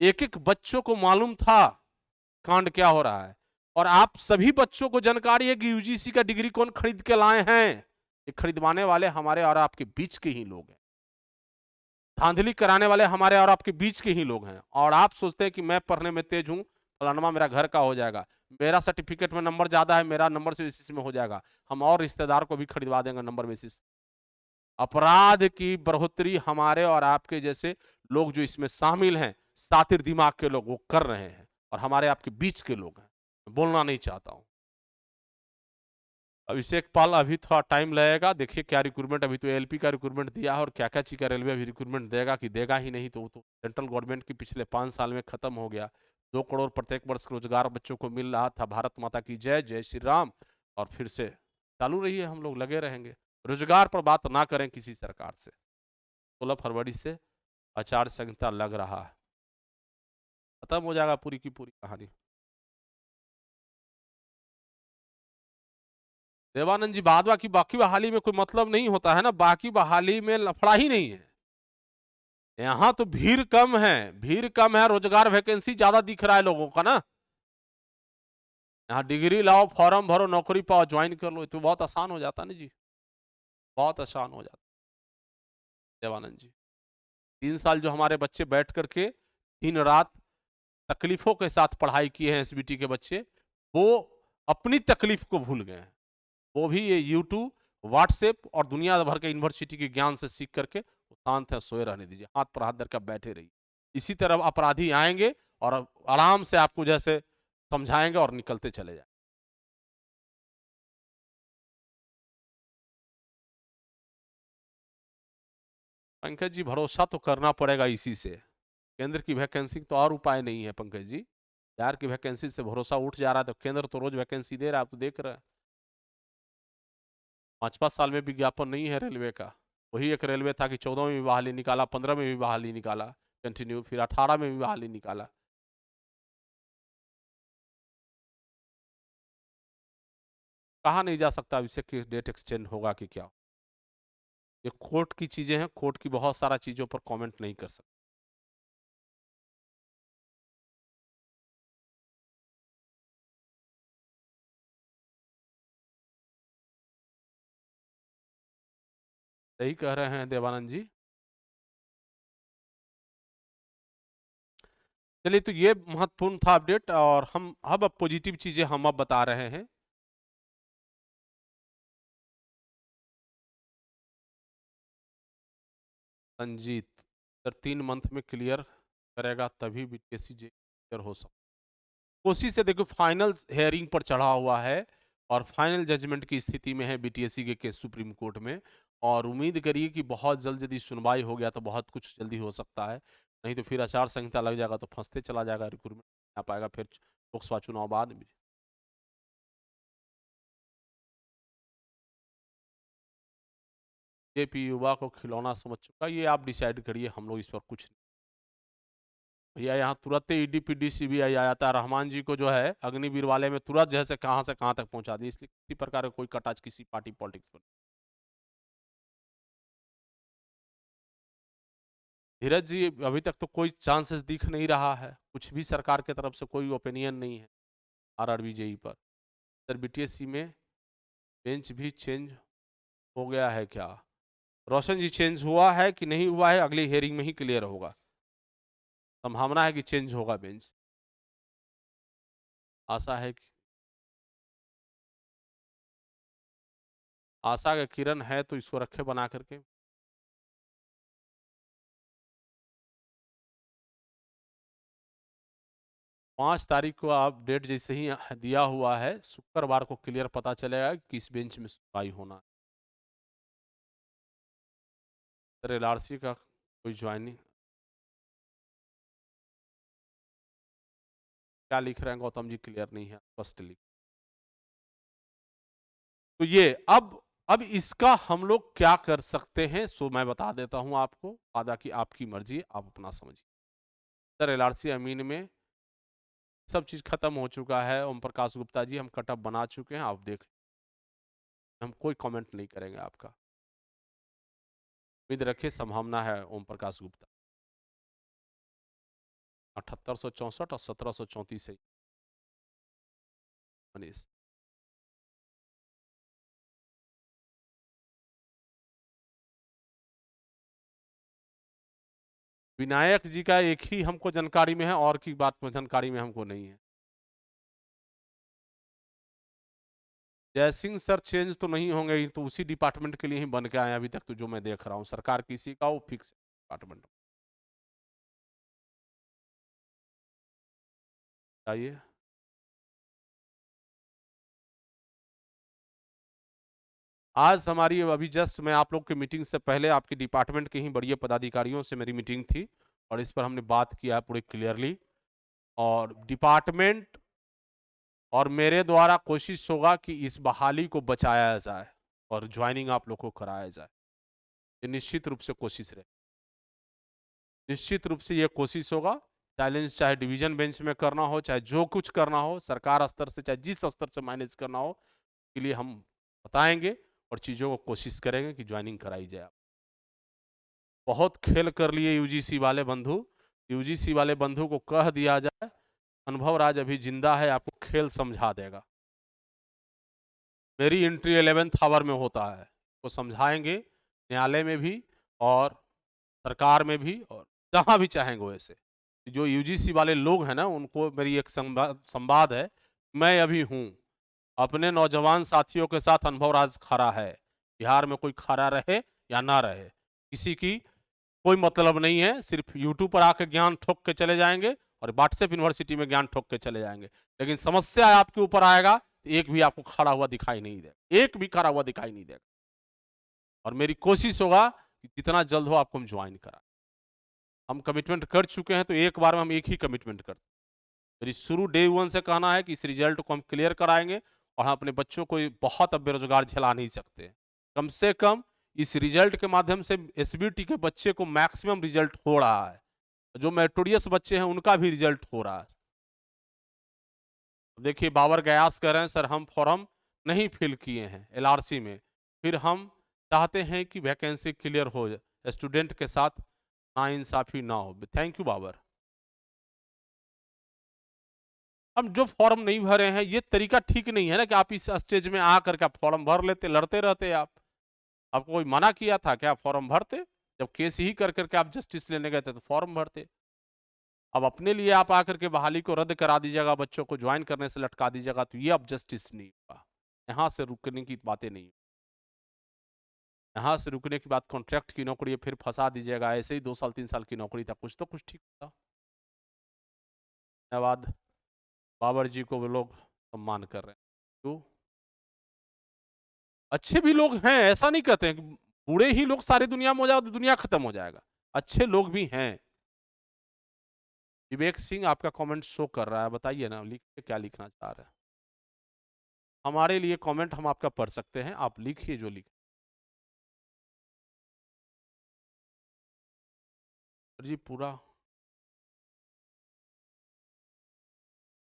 एक एक बच्चों को मालूम था कांड क्या हो रहा है। और आप सभी बच्चों को जानकारी है कि यूजीसी का डिग्री कौन खरीद के लाए हैं। ये खरीदवाने वाले हमारे और आपके बीच के ही लोग हैं, धांधली कराने वाले हमारे और आपके बीच के ही लोग हैं। और आप सोचते हैं कि मैं पढ़ने में तेज हूं, फलानमा मेरा घर का हो जाएगा, मेरा सर्टिफिकेट में नंबर ज्यादा है, मेरा नंबर से बेसिस में हो जाएगा, हम और रिश्तेदार को भी खरीदवा देंगे नंबर बेसिस। अपराध की बढ़ोतरी हमारे और आपके जैसे लोग जो इसमें शामिल हैं, सातिर दिमाग के लोग, वो कर रहे हैं, और हमारे आपके बीच के लोग हैं। बोलना नहीं चाहता हूं। अभिषेक पाल, अभी थोड़ा टाइम लगेगा, देखिए क्या रिक्रूटमेंट, अभी तो एलपी का रिक्रूटमेंट दिया है, और क्या क्या चीज का रेलवे अभी रिक्रूटमेंट देगा कि देगा ही नहीं, तो वो तो सेंट्रल गवर्नमेंट की पिछले 5 साल में खत्म हो गया। 2 करोड़ प्रत्येक वर्ष रोजगार बच्चों को मिल रहा था। भारत माता की जय, जय श्री राम। और फिर से चालू रही है, हम लोग लगे रहेंगे। रोजगार पर बात ना करें किसी सरकार से। 16 फरवरी से आचार संहिता लग रहा है, खत्म हो जाएगा पूरी की पूरी कहानी। देवानंद जी, बादवा की बाकी बहाली में कोई मतलब नहीं होता है ना, बाकी बहाली में लफड़ा ही नहीं है। यहाँ तो भीड़ कम है, भीड़ कम है, रोजगार वैकेंसी ज्यादा दिख रहा है लोगों का ना। यहाँ डिग्री लाओ, फॉर्म भरो, नौकरी पाओ, ज्वाइन कर लो, तो बहुत आसान हो जाता ना जी, बहुत आसान हो जाता। देवानंद जी, 3 साल जो हमारे बच्चे बैठ करके दिन रात तकलीफों के साथ पढ़ाई किए हैं एसबीटी के बच्चे, वो अपनी तकलीफ को भूल गए हैं। वो भी ये यूट्यूब, व्हाट्सएप और दुनिया भर के यूनिवर्सिटी के ज्ञान से सीख करके शांत है, सोए रहने दीजिए, हाथ पर हाथ धरकर बैठे रहिए। इसी तरह अपराधी आएंगे और आराम से आपको जैसे समझाएंगे और निकलते चले जाए। पंकज जी, भरोसा तो करना पड़ेगा इसी से। केंद्र की वैकेंसी तो और उपाय नहीं है पंकज जी। यार की वैकेंसी से भरोसा उठ जा रहा है, तो केंद्र तो रोज वैकेंसी दे रहा है, आप तो देख रहे हैं। 5-5 साल में विज्ञापन नहीं है रेलवे का। वही एक रेलवे था कि 14 में भी बहाली निकाला, 15 में भी बहाली निकाला कंटिन्यू, फिर 18 में भी बहाली निकाला। कहा नहीं जा सकता अभिषेक इससे कि डेट एक्सटेंड होगा कि क्या। ये कोर्ट की चीजें हैं, कोर्ट की बहुत सारा चीजों पर कमेंट नहीं कर सकते। सही कह रहे हैं देवानंद जी। चलिए, तो ये महत्वपूर्ण था अपडेट, और हम अब पॉजिटिव चीजें हम अब बता रहे हैं। संजीत सर 3 मंथ में क्लियर करेगा, तभी बीपीएससी जे क्लियर हो सकता। कोशिश से देखो, फाइनल हेयरिंग पर चढ़ा हुआ है और फाइनल जजमेंट की स्थिति में है बीटीएससी के केस सुप्रीम कोर्ट में। और उम्मीद करिए कि बहुत जल्द यदि सुनवाई हो गया तो बहुत कुछ जल्दी हो सकता है, नहीं तो फिर आचार संहिता लग जाएगा तो फंसते चला जाएगा, रिक्रूटमेंट आ पाएगा फिर लोकसभा चुनाव बाद में। जेपी युवा को खिलौना समझ चुका, ये आप डिसाइड करिए, हम लोग इस पर कुछ नहीं। भैया यहाँ तुरंत ईडीपीडी सीबीआई आ जाता है, रहमान जी को जो है अग्निवीर वाले में तुरंत जैसे कहाँ से कहाँ तक पहुंचा दी, इसलिए किसी प्रकार का कोई कटाच किसी पार्टी पॉलिटिक्स पर। धीरज जी, अभी तक तो कोई चांसेस दिख नहीं रहा है, कुछ भी सरकार की तरफ से कोई ओपिनियन नहीं है आरआरबीजेई पर। सर बीटीएससी में बेंच भी चेंज हो गया है क्या? रोशन जी, चेंज हुआ है कि नहीं हुआ है, अगली हेयरिंग में ही क्लियर होगा। संभावना है कि चेंज होगा बेंच, आशा है कि, आशा का किरण है तो इसको रखे बना करके। 5 तारीख को आप डेट जैसे ही दिया हुआ है, शुक्रवार को क्लियर पता चलेगा कि किस बेंच में सुनवाई होना है। सर एलआरसी का कोई ज्वाइनिंग क्या लिख रहे हैं गौतम जी, क्लियर नहीं है, स्पष्ट लिख। तो ये अब इसका हम लोग क्या कर सकते हैं, सो मैं बता देता हूं आपको, आदा की आपकी मर्जी है, आप अपना समझिए। सर एलआरसी अमीन में सब चीज खत्म हो चुका है, ओम प्रकाश गुप्ता जी हम कटअप बना चुके हैं, आप देख, हम कोई कमेंट नहीं करेंगे आपका। उम्मीद रखिए संभावना है ओम प्रकाश गुप्ता 7864 और 1734 से मनीष। विनायक जी का एक ही हमको जानकारी में है, और की बात में जानकारी में हमको नहीं है। जयसिंह सर चेंज तो नहीं होंगे, ये तो उसी डिपार्टमेंट के लिए ही बन के आए अभी तक, तो जो मैं देख रहा हूँ सरकार किसी का वो फिक्स डिपार्टमेंट। आइए, आज हमारी अभी जस्ट मैं आप लोग की मीटिंग से पहले आपके डिपार्टमेंट के ही बड़े पदाधिकारियों से मेरी मीटिंग थी, और इस पर हमने बात किया पूरे क्लियरली, और डिपार्टमेंट और मेरे द्वारा कोशिश होगा कि इस बहाली को बचाया जाए और ज्वाइनिंग आप लोग को कराया जाए। ये निश्चित रूप से कोशिश रहे, निश्चित रूप से ये कोशिश होगा। चैलेंज चाहे डिवीजन बेंच में करना हो, चाहे जो कुछ करना हो सरकार स्तर से, चाहे जिस स्तर से मैनेज करना हो, के लिए हम बताएंगे और चीज़ों को कोशिश करेंगे कि ज्वाइनिंग कराई जाए। बहुत खेल कर लिए यूजीसी वाले बंधु, यूजीसी वाले बंधु को कह दिया जाए, अनुभव राज अभी जिंदा है, आपको खेल समझा देगा। मेरी एंट्री 11th आवर में होता है, वो समझाएंगे न्यायालय में भी और सरकार में भी, और जहां भी चाहेंगे वैसे। जो यूजीसी वाले लोग हैं ना, उनको मेरी एक संवाद है, मैं अभी हूं अपने नौजवान साथियों के साथ, अनुभव राज खड़ा है, बिहार में कोई खड़ा रहे या ना रहे, किसी की कोई मतलब नहीं है, सिर्फ यूट्यूब पर आकर ज्ञान ठोक के चले जाएंगे और व्हाट्सएप यूनिवर्सिटी में ज्ञान ठोक के चले जाएंगे, लेकिन समस्या आपके ऊपर आएगा तो एक भी आपको खड़ा हुआ दिखाई नहीं देगा, एक भी खड़ा हुआ दिखाई नहीं देगा। और मेरी कोशिश होगा कि जितना जल्द हो आपको हम ज्वाइन करा। हम कमिटमेंट कर चुके हैं, तो एक बार में हम एक ही कमिटमेंट करते हैं। मेरी शुरू डे 1 से कहना है कि इस रिजल्ट को हम क्लियर कराएंगे, और हम अपने बच्चों को बहुत अब बेरोजगार झेला नहीं सकते। कम से कम इस रिजल्ट के माध्यम से एसबीटी के बच्चे को मैक्सिमम रिजल्ट हो रहा है, जो मेरिटोरियस बच्चे हैं उनका भी रिजल्ट हो रहा है। देखिए बाबर गयास कह रहे हैं सर हम फॉर्म नहीं फिल किए हैं एलआरसी में, फिर हम चाहते हैं कि वैकेंसी क्लियर हो जाए, स्टूडेंट के साथ नाइंसाफी ना हो। Thank you Babar. हम जो फॉर्म नहीं भरे हैं, ये तरीका ठीक नहीं है ना कि आप इस स्टेज में आकर के आप फॉर्म भर लेते, लड़ते रहते आप। आपको कोई मना किया था क्या फॉर्म भरते? जब केस ही कर करके आप जस्टिस लेने गए थे तो फॉर्म भरते। अब अपने लिए आप आकर के बहाली को रद्द करा दीजिएगा, बच्चों को ज्वाइन करने से लटका दीजिएगा, तो ये अब जस्टिस नहीं होगा। यहाँ से रुकने की बातें नहीं, यहाँ से रुकने की बात कॉन्ट्रैक्ट की नौकरी फिर फंसा दीजिएगा, ऐसे ही 2 साल 3 साल की नौकरी था, कुछ तो कुछ ठीक था। धन्यवाद, बाबर जी को वो लोग सम्मान कर रहे हैं। क्यों? अच्छे भी लोग हैं, ऐसा नहीं कहते हैं कि बुरे ही लोग सारी दुनिया में हो जाए तो दुनिया खत्म हो जाएगा, अच्छे लोग भी हैं। विवेक सिंह आपका कमेंट शो कर रहा है, बताइए ना, लिखिए क्या लिखना चाह रहे हैं। हमारे लिए कमेंट हम आपका पढ़ सकते हैं, आप लिखिए जो लिख जी पूरा।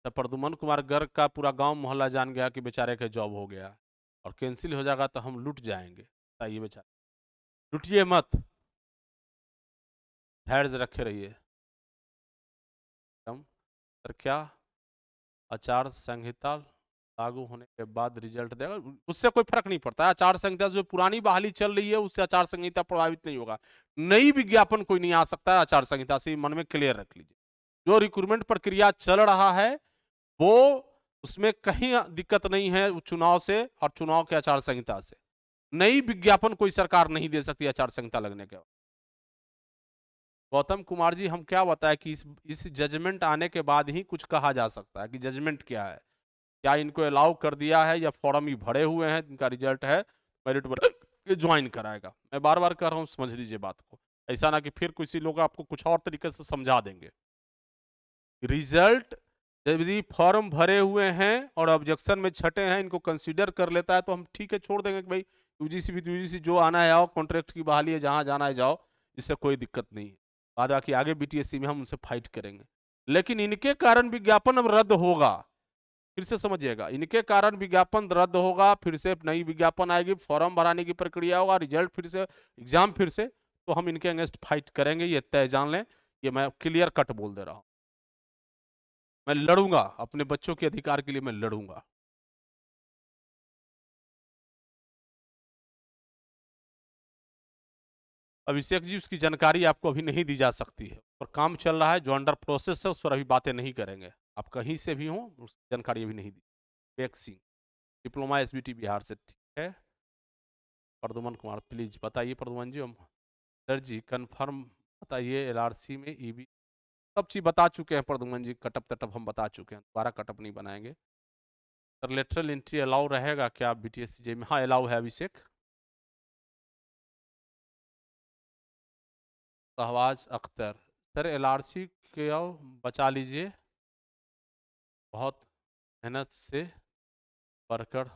प्रदुमन कुमार गर्ग का पूरा गांव मोहल्ला जान गया कि बेचारे का जॉब हो गया, और कैंसिल हो जाएगा तो हम लुट जाएंगे, बताइए बेचारे। लुटिए मत, धैर्य रखे रहिए। हम सर क्या आचार संहिता लागू होने के बाद रिजल्ट देगा? उससे कोई फर्क नहीं पड़ता है, आचार संहिता जो पुरानी बहाली चल रही है उससे आचार संहिता प्रभावित नहीं होगा। नई विज्ञापन कोई नहीं आ सकता है आचार संहिता से, मन में क्लियर रख लीजिए। जो रिक्रूटमेंट प्रक्रिया चल रहा है वो, उसमें कहीं दिक्कत नहीं है चुनाव से और चुनाव के आचार संहिता से। नई विज्ञापन कोई सरकार नहीं दे सकती आचार संहिता लगने के बाद। गौतम कुमार जी हम क्या बताएं कि इस जजमेंट आने के बाद ही कुछ कहा जा सकता है कि जजमेंट क्या है, क्या इनको अलाउ कर दिया है या फॉर्म ही भरे हुए हैं, इनका रिजल्ट है मेरिट ज्वाइन कराएगा। मैं बार बार कह रहा हूँ, समझ लीजिए बात को, ऐसा ना कि फिर किसी लोग आपको कुछ और तरीके से समझा देंगे। रिजल्ट यदि फॉर्म भरे हुए हैं और ऑब्जेक्शन में छटे हैं, इनको कंसीडर कर लेता है तो हम ठीक है छोड़ देंगे कि भाई यूजीसी विद यूजीसी जो आना है आओ, कॉन्ट्रैक्ट की बहाली है जहां जाना है जाओ, इससे कोई दिक्कत नहीं है। बाद बाकी आगे बीटीएससी में हम उनसे फाइट करेंगे। लेकिन इनके कारण विज्ञापन अब रद्द होगा, फिर से समझिएगा, इनके कारण विज्ञापन रद्द होगा, फिर से नई विज्ञापन आएगी, फॉर्म भराने की प्रक्रिया होगा, रिजल्ट फिर से, एग्जाम फिर से, तो हम इनके अगेंस्ट फाइट करेंगे, ये तय जान लें। ये मैं क्लियर कट बोल दे रहा हूं। मैं लड़ूंगा अपने बच्चों के अधिकार के लिए, मैं लड़ूंगा। अभिषेक जी उसकी जानकारी आपको अभी नहीं दी जा सकती है, और काम चल रहा है जो अंडर प्रोसेस है, उस पर अभी बातें नहीं करेंगे। आप कहीं से भी हो, उसकी जानकारी अभी नहीं दी। विवेक सिंह, डिप्लोमा एसबीटी बिहार से, ठीक है। प्रदुमन कुमार, प्लीज बताइए प्रदुमन जी। हम सर जी कंफर्म बताइए, एलआरसी में ईबी सब चीज बता चुके हैं प्रदुमन जी, कटअप तटअप हम बता चुके हैं, दोबारा कटअप नहीं बनाएंगे। सर लेटरल एंट्री अलाउ रहेगा क्या बीटीएससी जे में? हाँ अलाउ है अभिषेक। शहबाज अख्तर, सर एलआरसी क्या बचा लीजिए, बहुत मेहनत से बढ़कर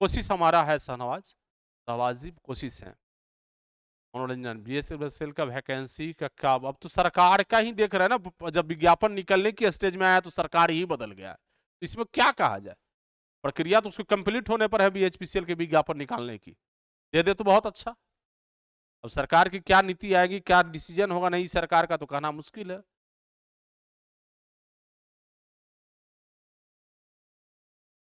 कोशिश हमारा है शहनवाज, शहबाज जी कोशिश है। मनोरंजन, बीएसएफ का वैकेंसी का क्या, अब तो सरकार का ही देख रहे हैं ना, जब विज्ञापन निकलने की स्टेज में आया तो सरकार ही बदल गया है, तो इसमें क्या कहा जाए। प्रक्रिया तो उसको कंप्लीट होने पर है बीएचपीसीएल के विज्ञापन निकालने की, दे दे तो बहुत अच्छा। अब सरकार की क्या नीति आएगी, क्या डिसीजन होगा नई सरकार का, तो कहना मुश्किल है।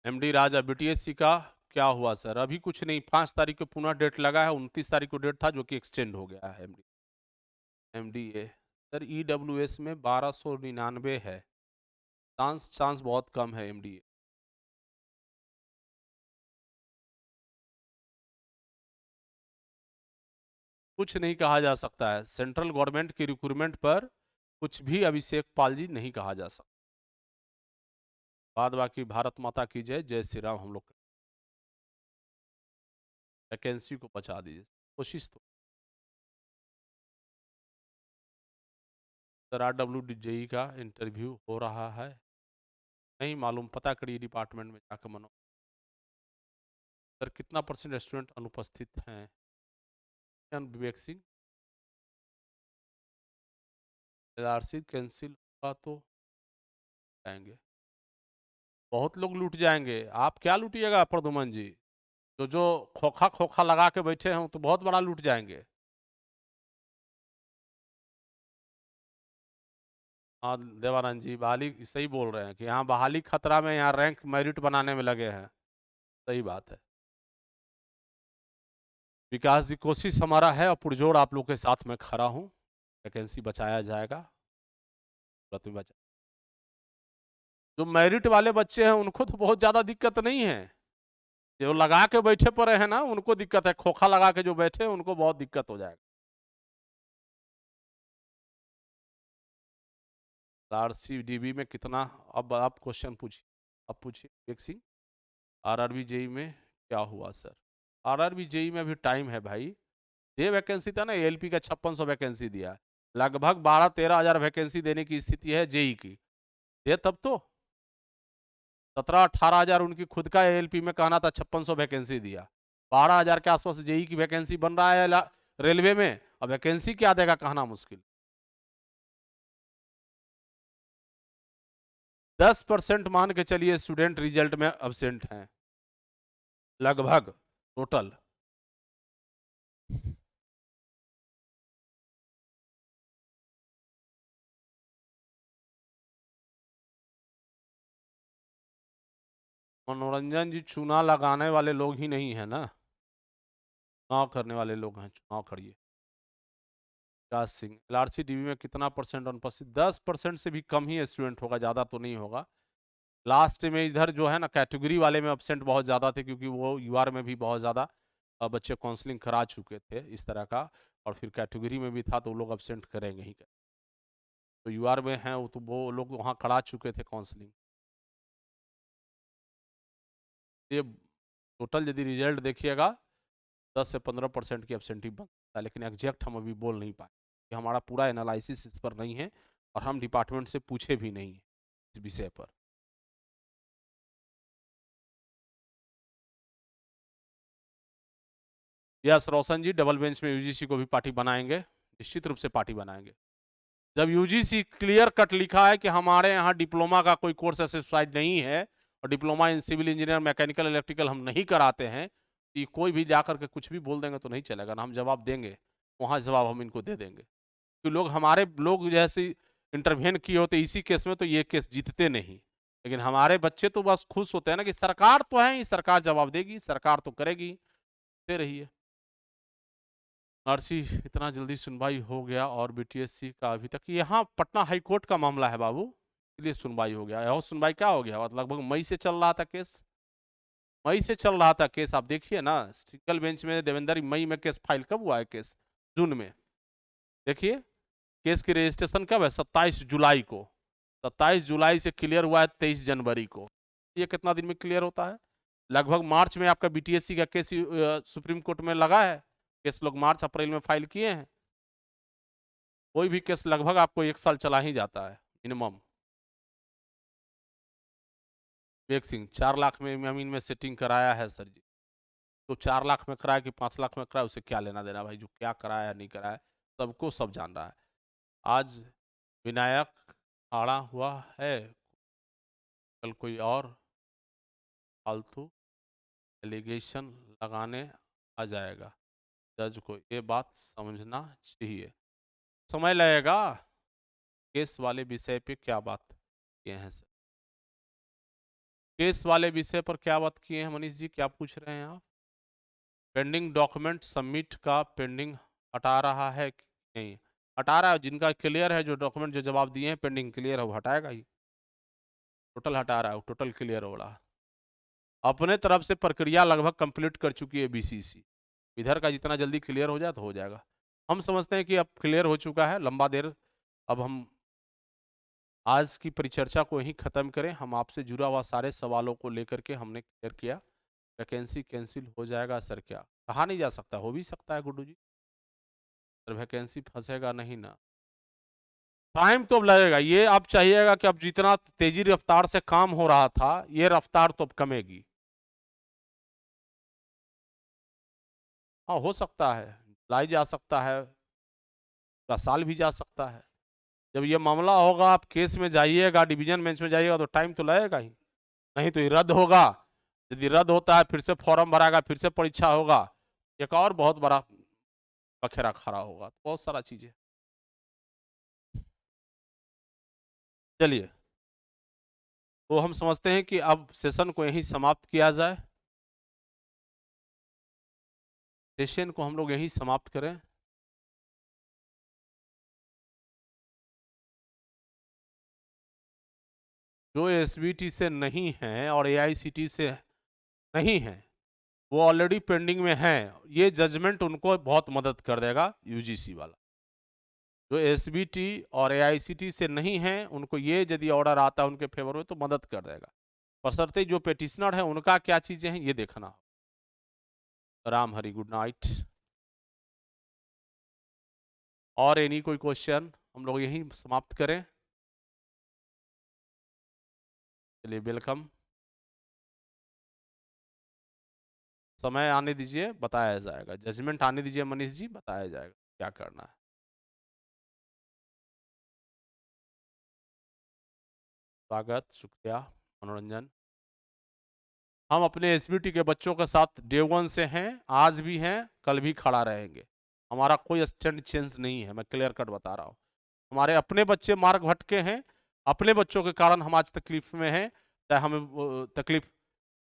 एमडी राजा, बीटीएससी का क्या हुआ सर? अभी कुछ नहीं, 5 तारीख को पुनः डेट लगा है, 29 तारीख को डेट था जो कि एक्सटेंड हो गया है। एमडीए सर ईडब्ल्यूएस में 1299 है, चांस चांस बहुत कम है एमडीए। कुछ नहीं कहा जा सकता है, सेंट्रल गवर्नमेंट की रिक्रूटमेंट पर कुछ भी अभिषेक पाल जी नहीं कहा जा सकता। बाद बाकी भारत माता की जय, जय श्री राम। हम लोग वैकेंसी को बचा दीजिए, कोशिश तो। सर RWJE का इंटरव्यू हो रहा है, नहीं मालूम, पता करिए डिपार्टमेंट में जाकर। मनो सर कितना % स्टूडेंट अनुपस्थित हैं? विवेक सिंह, एलआरसी कैंसिल होगा तो जाएंगे, बहुत लोग लूट जाएंगे। आप क्या लूटिएगा प्रदुमन जी? जो जो खोखा खोखा लगा के बैठे हैं तो बहुत बड़ा लूट जाएंगे। हाँ देवानंद जी, बहाली सही बोल रहे हैं कि यहाँ बहाली खतरा में, यहाँ रैंक मेरिट बनाने में लगे हैं। सही बात है। विकास जी, कोशिश हमारा है और पुरजोर आप लोग के साथ में खड़ा हूँ, वैकेंसी बचाया जाएगा, तुरंत में बचा। जो मेरिट वाले बच्चे हैं उनको तो बहुत ज़्यादा दिक्कत नहीं है, जो लगा के बैठे पड़े हैं ना उनको दिक्कत है, खोखा लगा के जो बैठे हैं उनको बहुत दिक्कत हो जाएगा। RCDB में कितना, अब आप क्वेश्चन पूछिए, अब पूछिए विवेक सिंह। RRB जेई में क्या हुआ सर? RRB जेई में अभी टाइम है भाई, ये वैकेंसी था ना, एएलपी का 5600 वैकेंसी दिया है, लगभग 12-13 हजार वैकेंसी देने की स्थिति है जेई की, दे तब तो। 17-18 हजार उनकी खुद का एएलपी में कहना था, 5600 वैकेंसी दिया, 12 हजार के आसपास जेई की वैकेंसी बन रहा है रेलवे में, अब वैकेंसी क्या देगा कहना मुश्किल। 10% मान के चलिए स्टूडेंट रिजल्ट में अब्सेंट हैं लगभग टोटल। मनोरंजन जी, चुनाव लगाने वाले लोग ही नहीं है ना, चुनाव करने वाले लोग हैं, चुनाव करिए। विकास सिंह, एलआरसी डीबी में कितना % अनुपस्थित? 10% से भी कम ही स्टूडेंट होगा, ज़्यादा तो नहीं होगा। लास्ट में इधर जो है ना कैटेगरी वाले में अब्सेंट बहुत ज़्यादा थे, क्योंकि वो यूआर में भी बहुत ज़्यादा बच्चे काउंसलिंग करा चुके थे इस तरह का, और फिर कैटेगरी में भी था तो वो लोग अब्सेंट करेंगे ही। तो यूआर में हैं वो, तो वो लोग वहाँ करा चुके थे काउंसलिंग। ये टोटल यदि रिजल्ट देखिएगा 10 से 15% की एबसेंटी बनता है, लेकिन एग्जैक्ट हम अभी बोल नहीं पाए कि हमारा पूरा एनालिसिस इस पर नहीं है और हम डिपार्टमेंट से पूछे भी नहीं। इस विषय पर। यस रोशन जी, डबल बेंच में यूजीसी को भी पार्टी बनाएंगे, निश्चित रूप से पार्टी बनाएंगे। जब यूजीसी क्लियर कट लिखा है कि हमारे यहाँ डिप्लोमा का कोई कोर्स स्पेसिफाइड नहीं है और diploma in civil engineer mechanical electrical हम नहीं कराते हैं, कि कोई भी जाकर के कुछ भी बोल देंगे तो नहीं चलेगा ना, हम जवाब देंगे, वहाँ जवाब हम इनको दे देंगे। कि लोग हमारे लोग जैसे इंटरवेन किए होते इसी केस में तो ये केस जीतते नहीं, लेकिन हमारे बच्चे तो बस खुश होते हैं ना कि सरकार तो है ही, सरकार जवाब देगी, सरकार तो करेगी, दे रही है। आरसी इतना जल्दी सुनवाई हो गया और बीटीएससी का अभी तक, यहाँ पटना हाई कोर्ट का मामला है बाबू, इसलिए सुनवाई हो गया। और सुनवाई क्या हो गया, लगभग मई से चल रहा था केस, मई से चल रहा था केस। आप देखिए ना, सिंगल बेंच में देवेंद्र, मई में केस फाइल कब हुआ है, केस जून में। देखिए केस की रजिस्ट्रेशन कब है, 27 जुलाई को, 27 जुलाई से क्लियर हुआ है 23 जनवरी को। ये कितना दिन में क्लियर होता है, लगभग मार्च में आपका बीटीएससी का केस सुप्रीम कोर्ट में लगा है, केस लोग मार्च अप्रैल में फाइल किए हैं। कोई भी केस लगभग आपको 1 साल चला ही जाता है मिनिमम। विवेक सिंह 4 लाख में अमीन में सेटिंग कराया है सर जी, तो 4 लाख में कराया कि 5 लाख में कराया, उसे क्या लेना देना भाई, जो क्या कराया नहीं कराया सबको सब जान रहा है। आज विनायक आड़ा हुआ है, कल कोई और फालतू एलिगेशन लगाने आ जाएगा, जज को ये बात समझना चाहिए। समय लगेगा। केस वाले विषय पे क्या बात किए हैं सर, केस वाले विषय पर क्या बात किए हैं मनीष जी, क्या पूछ रहे हैं आप? पेंडिंग डॉक्यूमेंट सबमिट का पेंडिंग हटा रहा है कि नहीं? हटा रहा है, जिनका क्लियर है, जो डॉक्यूमेंट जो जवाब दिए हैं पेंडिंग क्लियर है वो हटाएगा ही, टोटल हटा रहा है, टोटल क्लियर हो रहा है। अपने तरफ से प्रक्रिया लगभग कंप्लीट कर चुकी है बीसीसी, इधर का जितना जल्दी क्लियर हो जाए तो हो जाएगा। हम समझते हैं कि अब क्लियर हो चुका है, लंबा देर अब हम आज की परिचर्चा को यहीं ख़त्म करें। हम आपसे जुड़ा हुआ सारे सवालों को लेकर के हमने क्लियर किया। वैकेंसी कैंसिल हो जाएगा सर, क्या कहा नहीं जा सकता, हो भी सकता है गुड्डू जी, सर वैकेंसी फंसेगा नहीं ना, टाइम तो अब लगेगा। ये आप चाहिएगा कि अब जितना तेजी रफ्तार से काम हो रहा था ये रफ्तार तो अब कमेगी। हाँ हो सकता है, लाई जा सकता है, का साल भी जा सकता है। जब ये मामला होगा आप केस में जाइएगा, डिवीजन बेंच में जाइएगा तो टाइम तो लगेगा ही, नहीं तो ये रद्द होगा। यदि रद्द होता है फिर से फॉर्म भरागा, फिर से परीक्षा होगा, एक और बहुत बड़ा बखेरा खड़ा होगा, बहुत सारा चीजें। चलिए, तो हम समझते हैं कि अब सेशन को यहीं समाप्त किया जाए, सेशन को हम लोग यहीं समाप्त करें। जो एसबीटी से नहीं है और एआईसीटी से नहीं है वो ऑलरेडी पेंडिंग में है, ये जजमेंट उनको बहुत मदद कर देगा यूजीसी वाला। जो एसबीटी और एआईसीटी से नहीं है उनको ये यदि ऑर्डर आता है उनके फेवर में तो मदद कर देगा, बशर्ते जो पेटिशनर है उनका क्या चीजें हैं ये देखना। Ram Hari, good night. और एनी कोई क्वेश्चन, हम लोग यहीं समाप्त करें। चलिए वेलकम, समय आने दीजिए बताया जाएगा, जजमेंट आने दीजिए मनीष जी, बताया जाएगा क्या करना है। स्वागत, शुक्रिया, मनोरंजन। हम अपने एसबीटी के बच्चों के साथ डे वन से हैं, आज भी हैं, कल भी खड़ा रहेंगे, हमारा कोई स्टैंड चेंज नहीं है, मैं क्लियर कट बता रहा हूँ। हमारे अपने बच्चे मार्ग भटके हैं, अपने बच्चों के कारण हम आज तकलीफ में हैं, चाहे हमें तकलीफ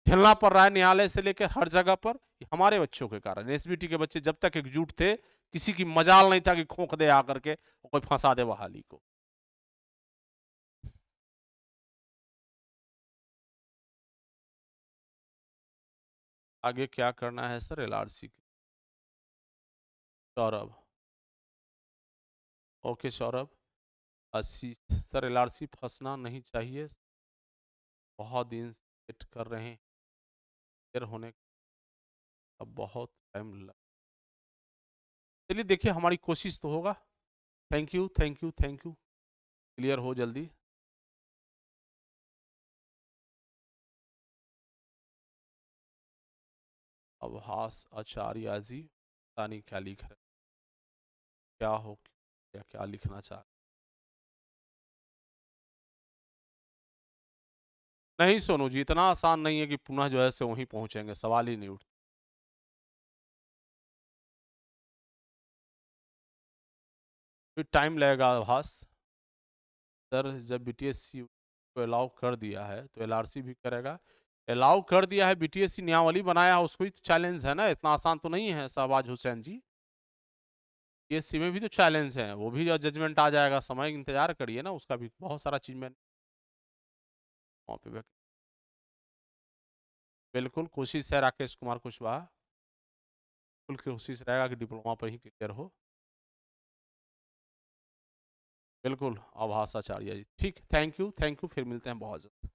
झेलना पड़ रहा है न्यायालय से लेकर हर जगह पर, हमारे बच्चों के कारण। एसबीटी के बच्चे जब तक एकजुट थे किसी की मजाल नहीं था कि खोख दे आकर के कोई फंसा दे बहाली को। आगे क्या करना है sir, LRC. Saurabh, okay Saurabh. 80 sir, LRC फंसना नहीं चाहिए, बहुत दिन वेट कर रहे हैं, देर होने का बहुत टाइम लग। चलिए देखिए हमारी कोशिश तो होगा। Thank you thank you thank you, clear हो जल्दी। अवहास आचार्य जी, पता नहीं क्या लिख रहे, क्या हो, क्या क्या लिखना चाह, नहीं सोनू जी, इतना आसान नहीं है कि पुनः जो है से वहीं पहुंचेंगे, सवाल ही नहीं उठता। फिर टाइम लगेगा अवहास सर। जब बीटीएससी को अलाउ कर दिया है तो एलआरसी भी करेगा। अलाउ कर दिया है, बीटीएससी नियमावली बनाया, उसको ही तो चैलेंज है ना, इतना आसान तो नहीं है शहबाज हुसैन जी। बीटीएससी में भी तो चैलेंज है, वो भी जजमेंट आ जाएगा, समय इंतजार करिए ना, उसका भी बहुत सारा चीज में वहाँ पे बिल्कुल कोशिश है राकेश कुमार कुशवाहा, बिल्कुल कोशिश रहेगा कि डिप्लोमा पर ही क्लियर हो। बिल्कुल आभास आचार्य जी, ठीक, थैंक यू, फिर मिलते हैं बहुत जल्द।